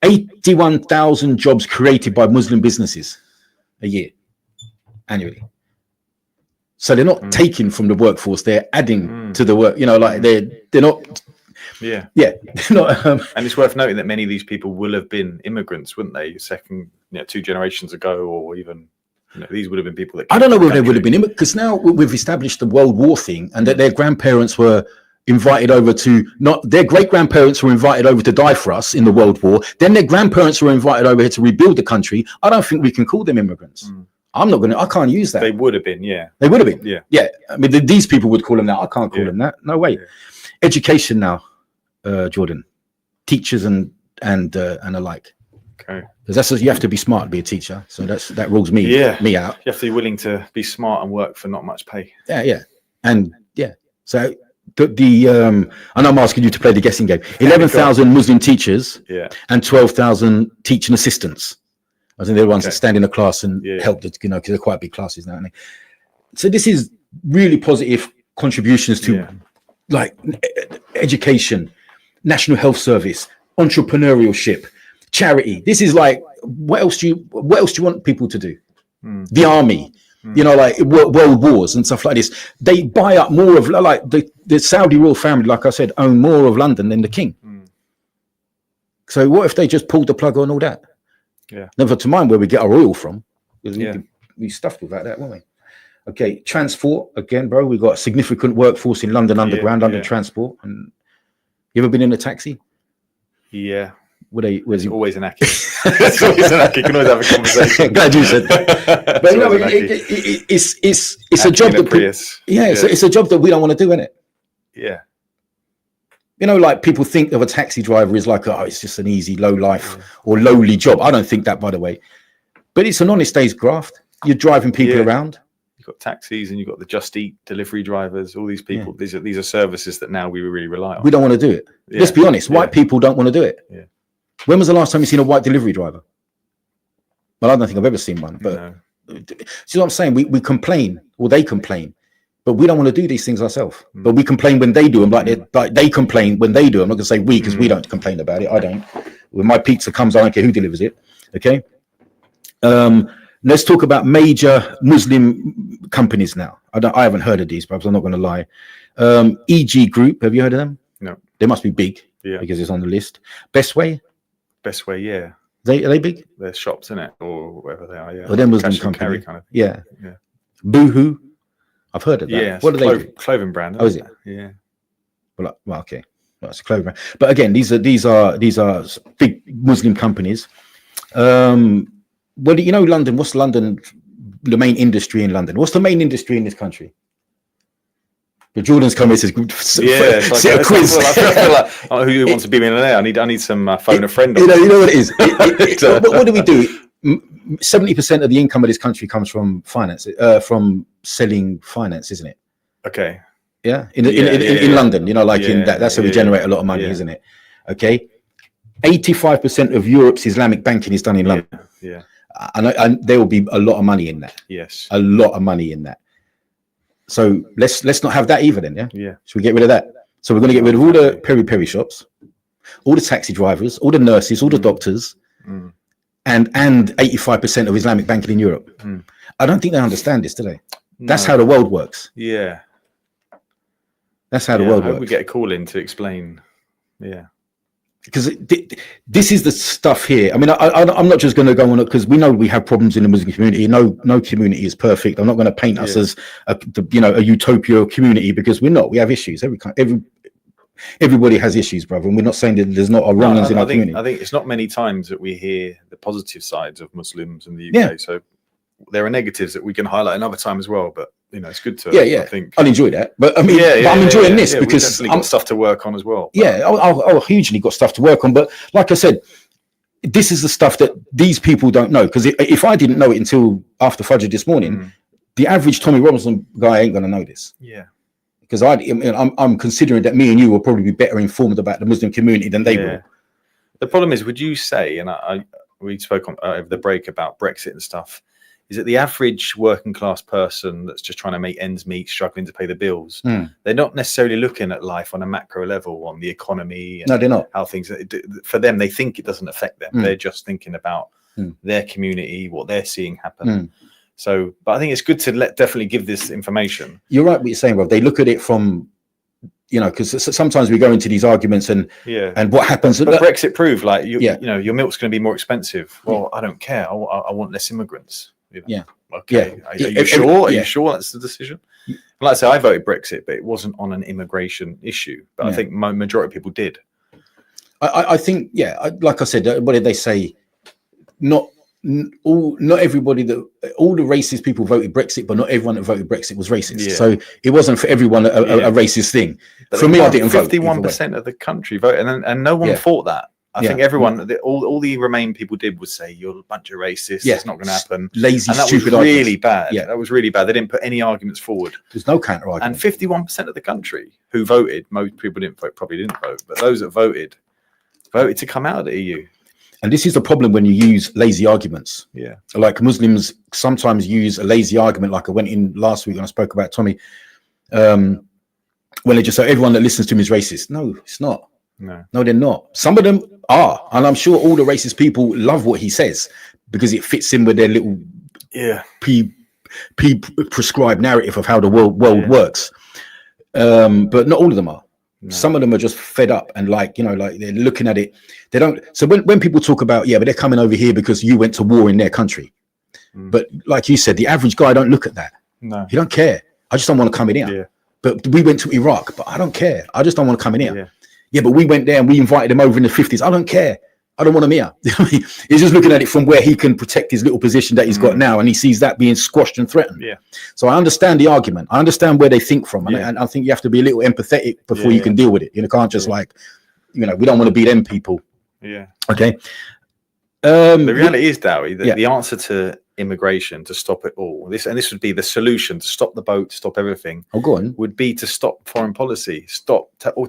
81,000 jobs created by Muslim businesses a year, annually. So they're not taking from the workforce; they're adding to the work. You know, like they're not. Yeah, Yeah, they're not. and it's worth noting that many of these people will have been immigrants, wouldn't they? Second, 2 generations ago, or even these would have been people that. I don't know whether they would have been because now we've established the World War thing, and that their grandparents were invited over to their great grandparents were invited over to die for us in the World War. Then their grandparents were invited over here to rebuild the country. I don't think we can call them immigrants. I can't use that. They would have been, yeah. They would have been. Yeah. Yeah. I mean, these people would call them that. I can't call them that. No way. Yeah. Education now, Jordan, teachers and alike. Okay. Because you have to be smart to be a teacher. So that rules me out. You have to be willing to be smart and work for not much pay. Yeah. And yeah. So and I'm asking you to play the guessing game. 11,000 Muslim teachers and 12,000 teaching assistants. I think they're the ones that stand in the class and help because they're quite big classes now. So this is really positive contributions to like education, National Health Service, entrepreneurship, charity. This is like, what else do you want people to do? The army, like world wars and stuff like this. They buy up more of, like the Saudi royal family, like I said, own more of London than the king. So what if they just pulled the plug on all that? Yeah. Never to mind where we get our oil from. We stuffed without that, won't we? Okay, transport again, bro. We've got a significant workforce in London Underground, London Transport. And you ever been in a taxi? Yeah. Where's always an Aki. It's always an Aki. You can always have a conversation. Glad you said that. But no, it's a job that it's a job that we don't want to do, isn't it? Yeah. Like people think of a taxi driver as like, it's just an easy, low life or lowly job. I don't think that, by the way. But it's an honest day's graft. You're driving people around. You've got taxis and you've got the Just Eat delivery drivers, all these people. These are services that now we really rely on. We don't want to do it. Let's be honest. White people don't want to do it. Yeah. When was the last time you seen a white delivery driver? Well, I don't think I've ever seen one. But see what I'm saying? We complain, or they complain, but we don't want to do these things ourselves. But we complain when they do them, like they complain when they do them. I'm not going to say we because we don't complain about it. I don't. When my pizza comes, I don't care who delivers it. Okay. Let's talk about major Muslim companies now. I haven't heard of these, perhaps I'm not going to lie. EG Group, have you heard of them? No. They must be big because it's on the list. Best Way, yeah. Are they big? They're shops, in it, or whatever they are. Yeah. Well, they're Muslim Cash and company. carry kind of. Yeah. Boohoo, I've heard of that. Yeah. What do they do? Clothing brand. Oh, is it? Yeah. Well, okay. Well, it's a clothing brand. But again, these are big Muslim companies. Well, London. What's London? The main industry in London. What's the main industry in this country? But Jordan's come here says, it's a quiz. I feel like who wants to be a millionaire? I need some phone a friend. You know what it is. What do we do? 70% of the income of this country comes from finance, from selling finance, isn't it? Okay. Yeah. In London, that's how we generate a lot of money, isn't it? Okay. 85% of Europe's Islamic banking is done in London. Yeah. And there will be a lot of money in that. Yes. A lot of money in that. So let's not have that either then, yeah? Yeah. Should we get rid of that? So we're going to get rid of all the peri-peri shops, all the taxi drivers, all the nurses, all the doctors, and 85% of Islamic banking in Europe. I don't think they understand this, do they? No. That's how the world works. Yeah. That's how the world works. We get a call in to explain. Yeah. Because this is the stuff here. I mean, I'm not just going to go on it because we know we have problems in the Muslim community. No community is perfect. I'm not going to paint us as a utopia community because we're not. We have issues. everybody has issues, brother, and we're not saying that there's not a wrongs in our community. I think it's not many times that we hear the positive sides of Muslims in the UK. So there are negatives that we can highlight another time as well. But it's good to. I think I'll enjoy that. But I mean, I'm enjoying this because we've got stuff to work on as well. I'll hugely got stuff to work on. But like I said, this is the stuff that these people don't know. Because if I didn't know it until after Fajr this morning, the average Tommy Robinson guy ain't gonna know this. Yeah. Because I'm considering that me and you will probably be better informed about the Muslim community than they will. The problem is, would you say, and we spoke on over the break about Brexit and stuff, is that the average working class person that's just trying to make ends meet, struggling to pay the bills, they're not necessarily looking at life on a macro level, on the economy. And no, they're not. How things, for them, they think it doesn't affect them. They're just thinking about their community, what they're seeing happen. So, but I think it's good to definitely give this information. You're right what you're saying, Rob. They look at it from, because sometimes we go into these arguments and what happens. But Brexit proved, like, your milk's going to be more expensive. Well, I don't care. I want less immigrants. Okay. Are you sure? Are you sure that's the decision? Like I say, I voted Brexit, but it wasn't on an immigration issue. But I think majority of people did. I think, like I said, what did they say? Not everybody all the racist people voted Brexit, but not everyone that voted Brexit was racist. So it wasn't for everyone a racist thing. But for me, I didn't vote. 51% of the country voted, and no one thought that. I think everyone, all the Remain people did was say, "You're a bunch of racists. It's not going to happen." Lazy, and that stupid. Was really bad. That was really bad. They didn't put any arguments forward. There's no counter argument. And 51% of the country who voted, most people didn't vote, probably didn't vote, but those that voted to come out of the EU. And this is the problem when you use lazy arguments. Like Muslims sometimes use a lazy argument, like I went in last week and I spoke about Tommy, when they just say everyone that listens to me is racist. No, it's not. No, they're not. Some of them are, and I'm sure all the racist people love what he says because it fits in with their little prescribed narrative of how the world works. But not all of them are. Some of them are just fed up and like they're looking at it. They don't. So when people talk about but they're coming over here because you went to war in their country, but like you said, the average guy don't look at that. No, he don't care. I just don't want to come in here. But we went to Iraq, but I don't care. I just don't want to come in here. Yeah, but we went there and we invited him over in the 50s. I don't care. I don't want him here. He's just looking at it from where he can protect his little position that he's got now, and he sees that being squashed and threatened. So I understand the argument. I understand where they think from, and I think you have to be a little empathetic before you can deal with it. You can't just we don't want to be them people. Okay. The reality is, Dowie, that the answer to immigration, to stop it all, this would be the solution to stop the boat, stop everything. Go on. Would be to stop foreign policy,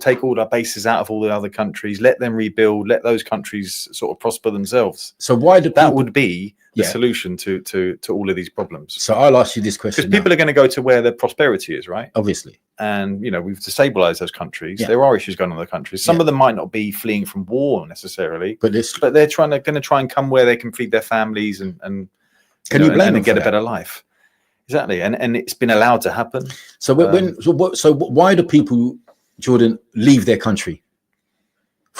take all our bases out of all the other countries, let them rebuild, let those countries sort of prosper themselves. So why that would be the solution to all of these problems. So I'll ask you this question: because people are going to go to where the prosperity is, right? Obviously. And we've destabilized those countries. There are issues going on in the countries. Some of them might not be fleeing from war necessarily, but they're going to try and come where they can feed their families and can you blame them and get a better life? Exactly, and it's been allowed to happen. So why do people, Jordan, leave their country?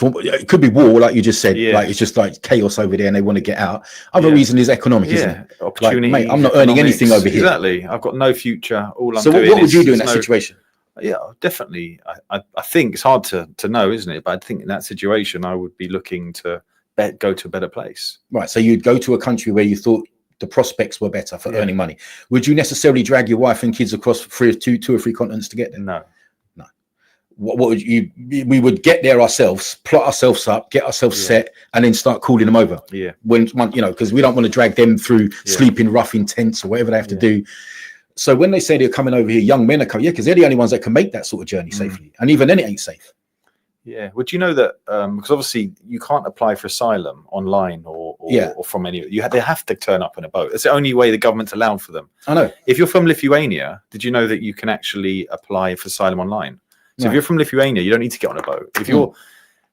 It could be war, like you just said. Like it's just like chaos over there, and they want to get out. Other reason is economic, isn't it? Opportunity. Like, mate, I'm not earning anything over here. Exactly, I've got no future. All I'm so doing what would you do in that situation? Yeah, definitely. I think it's hard to know, isn't it? But I think in that situation, I would be looking to go to a better place. Right. So you'd go to a country where you thought the prospects were better for earning money. Would you necessarily drag your wife and kids across two or three continents to get there? No. What would you? We would get there ourselves, plot ourselves up, get ourselves set, and then start calling them over. When because we don't want to drag them through sleeping rough in tents or whatever they have to do. So when they say they're coming over here, young men are coming, because they're the only ones that can make that sort of journey safely, and even then it ain't safe. Yeah. Would you know that? Because obviously you can't apply for asylum online or from any. They have to turn up in a boat. It's the only way the government's allowed for them. I know. If you're from Lithuania, did you know that you can actually apply for asylum online? So if you're from Lithuania, you don't need to get on a boat. If you're,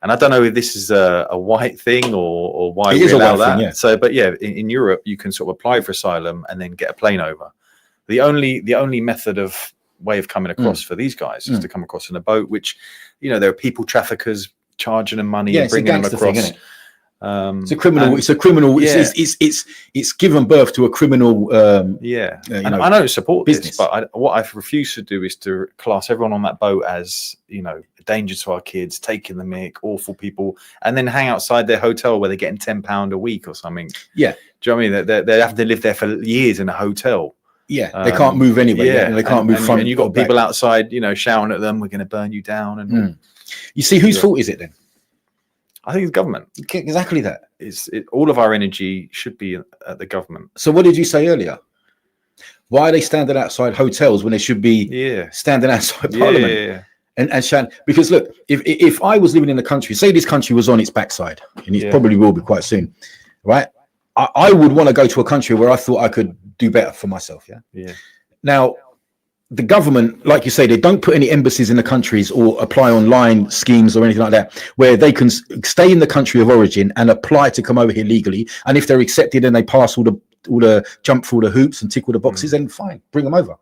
and I don't know if this is a white thing or why we allow that. Thing, So, but in Europe, you can sort of apply for asylum and then get a plane over. The only method of way of coming across for these guys is to come across in a boat, which, there are people traffickers charging them money and bringing them across. It's a criminal. It's a criminal. Yeah. It's given birth to a criminal. And I don't support business. this, but what I refuse to do is to class everyone on that boat as, you know, a danger to our kids, taking the mick, awful people, and then hang outside their hotel where they're getting £10 a week or something. Yeah. Do you know what I mean? They have to live there for years in a hotel. Yeah, they can't move anyway. Yeah, they can't move front. And you've got or back. people outside, you know, shouting at them, "We're going to burn you down." And You see, whose fault is it then? I think it's government. Exactly that. All of our energy should be at the government. So what did you say earlier? Why are they standing outside hotels when they should be standing outside Parliament? Yeah. And shouting? Because look, if I was living in a country, say this country was on its backside, and it probably will be quite soon, right? I would want to go to a country where I thought I could do better for myself. Yeah. Now, the government, like you say, they don't put any embassies in the countries or apply online schemes or anything like that, where they can stay in the country of origin and apply to come over here legally. And if they're accepted and they pass all the jump through all the hoops and tick all the boxes, then fine, bring them over.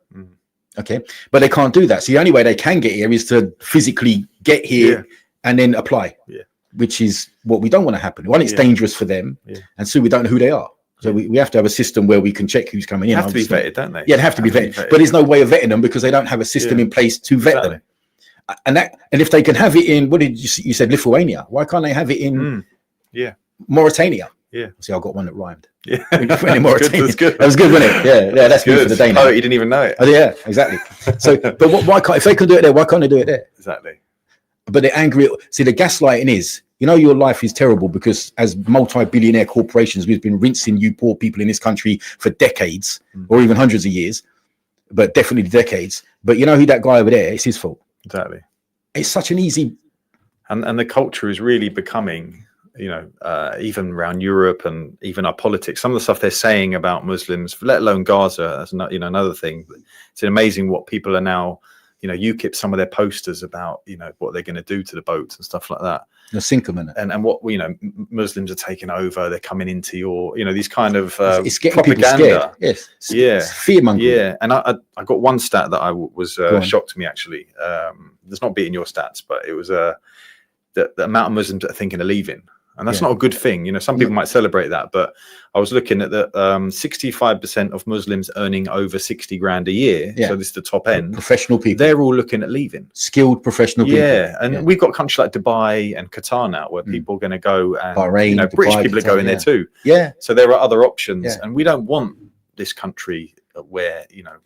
Okay, but they can't do that. So the only way they can get here is to physically get here and then apply. Which is what we don't want to happen. One, it's dangerous for them, and two, we don't know who they are. So we have to have a system where we can check who's coming in. They have to be vetted, don't they? Yeah, they have to be vetted. But there's no way of vetting them because they don't have a system in place to vet them. And if they can have it in, what did you said Lithuania? Why can't they have it in Mauritania? Yeah. See, I got one that rhymed. Yeah, Mauritania. That's good. That was good, wasn't it? Yeah, that's good for the Danish. Oh, you didn't even know it. Oh, yeah, exactly. So, but why can't, if they can do it there, why can't they do it there? Exactly. But they're angry. See, the gaslighting is, you know, your life is terrible because as multi-billionaire corporations, we've been rinsing you poor people in this country for decades or even hundreds of years, but definitely decades. But you know who that guy over there, it's his fault. Exactly. It's such an easy. And the culture is really becoming, you know, even around Europe and even our politics, some of the stuff they're saying about Muslims, let alone Gaza, that's not, you know, another thing. It's amazing what people are now, you know, UKIP some of their posters about, you know, what they're going to do to the boats and stuff like that. They'll sink them in it. And what, you know, Muslims are taking over, they're coming into your, you know, these kind of it's getting propaganda. People scared. Yes. It's fear mongering. Yeah. And I got one stat that I was shocked to me, actually. There's not beating your stats, but it was the amount of Muslims that are thinking of leaving. And that's not a good thing. You know, some people might celebrate that, but I was looking at the 65% of Muslims earning over 60 grand a year. So this is the top end. Professional people. They're all looking at leaving. Skilled professional people. Yeah. And we've got countries like Dubai and Qatar now where people are going to go and Bahrain, you know, Dubai, British people Qatar, are going there too. Yeah. So there are other options. And we don't want this country where, you know,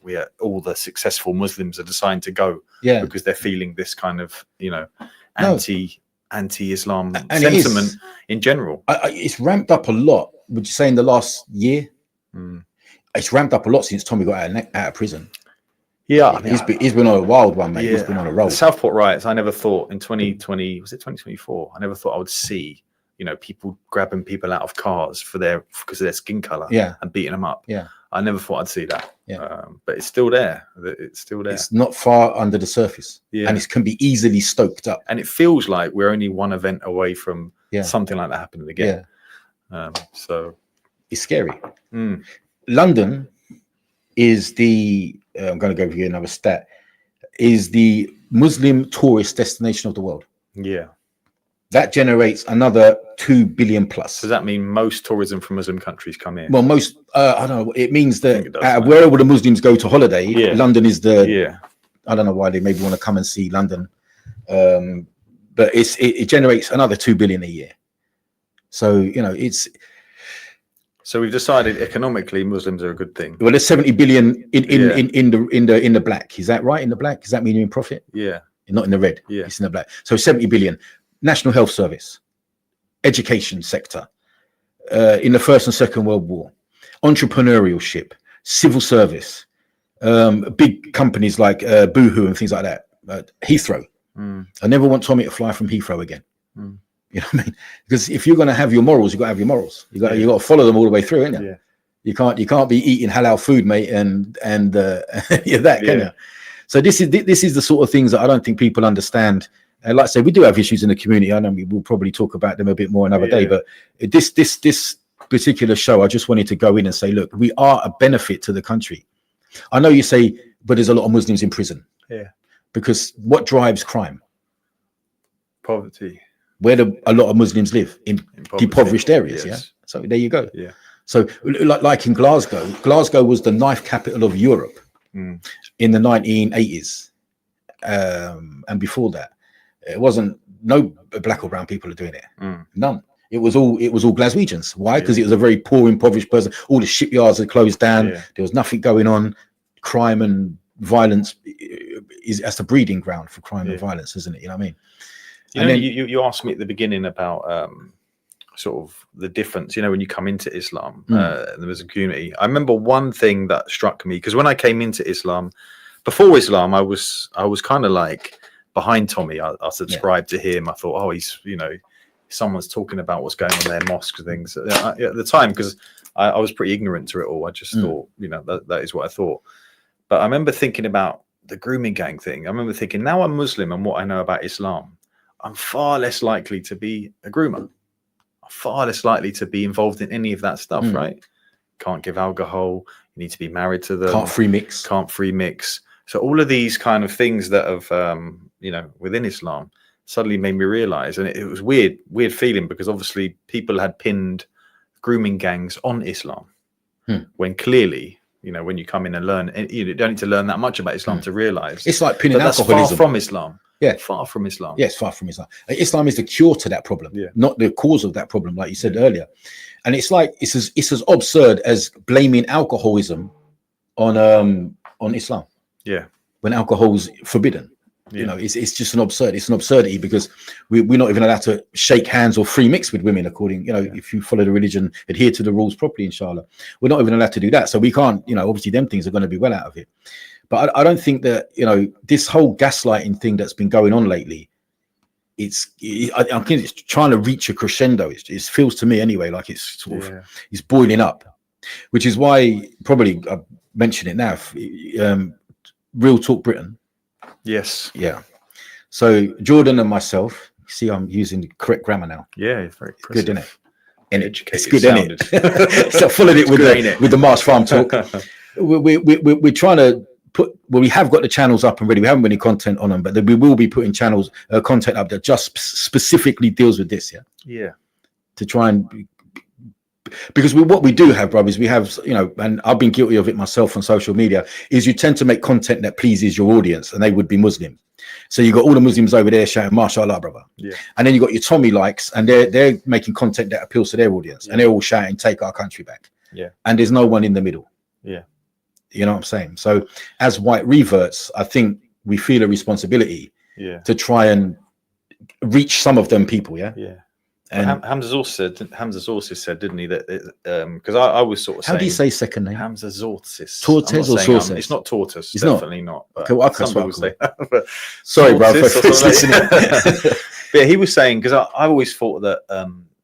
all the successful Muslims are deciding to go because they're feeling this kind of, you know, anti-Islam sentiment in general. It's ramped up a lot. Would you say in the last year? It's ramped up a lot since Tommy got out of prison. Yeah, he's been on a wild one, mate. He's been on a roll. The Southport riots, I never thought in 2020, was it 2024? I never thought I would see, you know, people grabbing people out of cars because of their skin color and beating them up. Yeah. I never thought I'd see that. But it's still there. It's still there. It's not far under the surface. And it can be easily stoked up. And it feels like we're only one event away from something like that happening again. So it's scary. London is I'm going to go over here another stat, is the Muslim tourist destination of the world. Yeah. That generates another 2 billion plus. Does that mean most tourism from Muslim countries come here? Well, most, I don't know. It means that wherever the Muslims go to holiday, London is I don't know why they maybe want to come and see London. But it generates another 2 billion a year. So, you know, so we've decided economically Muslims are a good thing. Well, there's 70 billion in the black. Is that right? In the black? Does that mean you're in profit? Yeah. Not in the red. Yeah. It's in the black. So 70 billion. National Health Service, education sector, in the First and Second World War, entrepreneurship, civil service, big companies like Boohoo and things like that. Heathrow. I never want Tommy to fly from Heathrow again. You know what I mean? Because if you're going to have your morals, you've got to have your morals. You got to follow them all the way through, ain't you? Yeah. You can't be eating halal food, mate, and can you? So this is the sort of things that I don't think people understand. And like I say, we do have issues in the community. I know we'll probably talk about them a bit more another day. But this particular show, I just wanted to go in and say, look, we are a benefit to the country. I know you say, but there's a lot of Muslims in prison. Yeah. Because what drives crime? Poverty. where a lot of Muslims live, in impoverished areas. Yes. Yeah. So there you go. Yeah. So like in Glasgow was the knife capital of Europe in the 1980s. And before that, it wasn't no black or brown people are doing it. None. It was all Glaswegians. Why? Because it was a very poor, impoverished person. All the shipyards had closed down. Yeah. There was nothing going on. Crime and violence that's the breeding ground for crime and violence, isn't it? You know what I mean? You asked me at the beginning about sort of the difference. When you come into Islam, there was a community. I remember one thing that struck me, because when I came into Islam, before Islam, I was kind of like behind Tommy. I subscribed to him. I thought, he's someone's talking about what's going on in their mosques and things at the time, because I was pretty ignorant to it all. I just thought, that is what I thought. But I remember thinking about the grooming gang thing. I remember thinking, now I'm Muslim and what I know about Islam, I'm far less likely to be a groomer. I'm far less likely to be involved in any of that stuff, right? Can't give alcohol. You need to be married to them. Can't free mix. So all of these kind of things that have, within Islam suddenly made me realize, and it was weird feeling, because obviously people had pinned grooming gangs on Islam when clearly, when you come in and learn, you don't need to learn that much about Islam to realize it's like pinning alcoholism. That's far from Islam. Yeah, far from Islam. Yes, far from Islam. Islam is the cure to that problem, not the cause of that problem, like you said earlier. And it's like it's as absurd as blaming alcoholism on Islam. Yeah, when alcohol's forbidden. It's just it's an absurdity, because we're not even allowed to shake hands or free mix with women, according, if you follow the religion, adhere to the rules properly, inshallah. We're not even allowed to do that. So we can't, obviously them things are going to be well out of it. But I don't think that, this whole gaslighting thing that's been going on lately, I think it's trying to reach a crescendo. It feels to me anyway, like it's sort of, it's boiling up, which is why probably I mention it now. Real Talk Britain. Yes. Yeah. So Jordan and myself, see, I'm using the correct grammar now. Yeah, it's very good, isn't it? And it's good, sounded. Isn't it? So followed it with the Mars Farm Talk. We're trying to we have got the channels up and ready. We haven't got any content on them, but we will be putting content up that just specifically deals with this. Yeah. To try and, because what we do have, brothers, we have, and I've been guilty of it myself on social media, is you tend to make content that pleases your audience, and they would be Muslim. So you got all the Muslims over there shouting, "MashaAllah, brother." Yeah. And then you got your Tommy likes, and they're making content that appeals to their audience, and they're all shouting, "Take our country back." Yeah. And there's no one in the middle. Yeah. You know what I'm saying? So as white reverts, I think we feel a responsibility to try and reach some of them people. Yeah. Yeah. And Hamza Zorsis said, didn't he, that because I was sort of saying, how do you say second name? Hamza Zorsis. Tortoise or Zorsis? It's not Tortoise. It's definitely not. Okay, well, some people say that. Sorry, bro. But yeah, he was saying, because I always thought that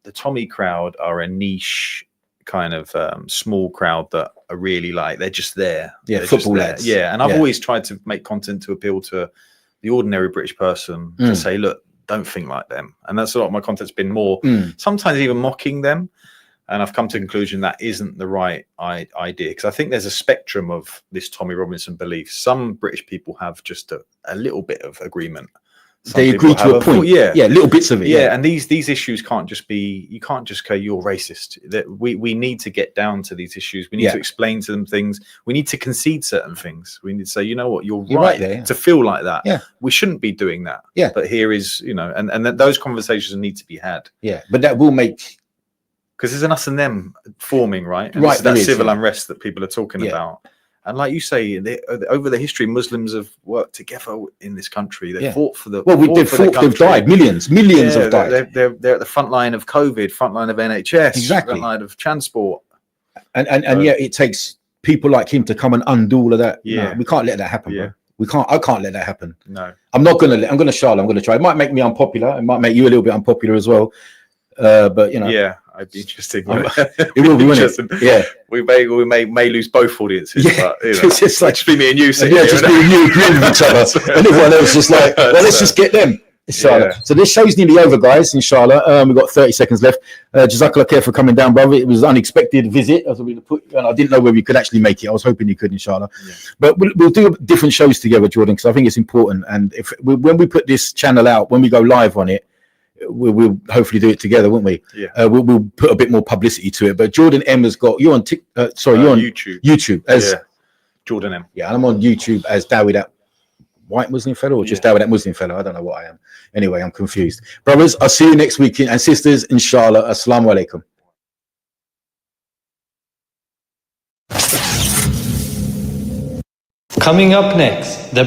the Tommy crowd are a niche kind of small crowd that are really they're just there. Yeah, football lads. Yeah, and I've always tried to make content to appeal to the ordinary British person to say, look, don't think like them. And that's a lot of my content's been more sometimes even mocking them. And I've come to the conclusion that isn't the right idea, because I think there's a spectrum of this Tommy Robinson belief. Some British people have just a little bit of agreement. They agree to a point. Yeah, little bits of it. Yeah, and these issues can't just be, you can't just go, you're racist. That we need to get down to these issues. We need to explain to them things. We need to concede certain things. We need to say, you know what, you're right there, to feel like that. Yeah. We shouldn't be doing that. Yeah. But here is, and those conversations need to be had. Yeah. But that will make, because there's an us and them forming, right? And that civil unrest that people are talking about. And like you say, over the history, Muslims have worked together in this country. They fought for the they've died. Millions have died. They're at the front line of COVID, front line of NHS, front line of transport. And yet it takes people like him to come and undo all of that. Yeah, no, we can't let that happen. Yeah. Bro. I can't let that happen. No, I'm going to try. It might make me unpopular. It might make you a little bit unpopular as well. But yeah, I'd be interested. It will be interesting. Yeah, we may lose both audiences. Yeah, but, it's just like just be me and you. Just me and you agreeing with each other, and everyone else is like, well, let's just get them. Inshallah. Yeah. So this show's nearly over, guys. Inshallah, we've got 30 seconds left. Jazakallah khair for coming down, brother. It was an unexpected visit. And I didn't know whether you could actually make it. I was hoping you could, inshallah. Yeah. But we'll do different shows together, Jordan, because I think it's important. And when we put this channel out, when we go live on it, we'll hopefully do it together, won't we? Yeah. We'll put a bit more publicity to it. But Jordan M has got you're on you're on YouTube as Jordan M. Yeah, and I'm on YouTube as Dawid, that white Muslim fellow, or just Dawid, that Muslim fellow. I don't know what I am. Anyway, I'm confused. Brothers, I'll see you next week, and sisters, inshallah. Assalamu alaikum. Coming up next, the